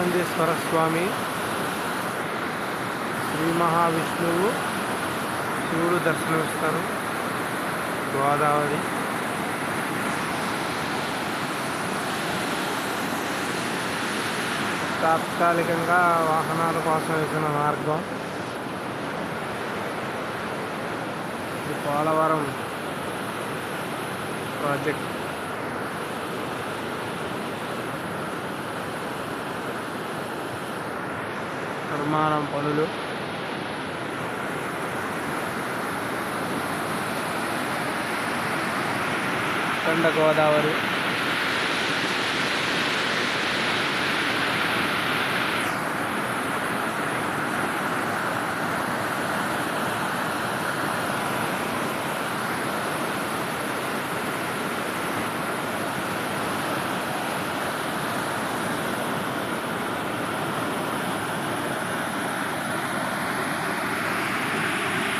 బ్రహ్మనందీశ్వర స్వామి, శ్రీ మహావిష్ణువు, శివుడు దర్శనమిస్తారు. గోదావరి తాత్కాలికంగా వాహనాల కోసం వేసిన మార్గం. ఇది పోలవరం ప్రాజెక్ట్. నిర్మాణం పనులు. కొండ గోదావరి.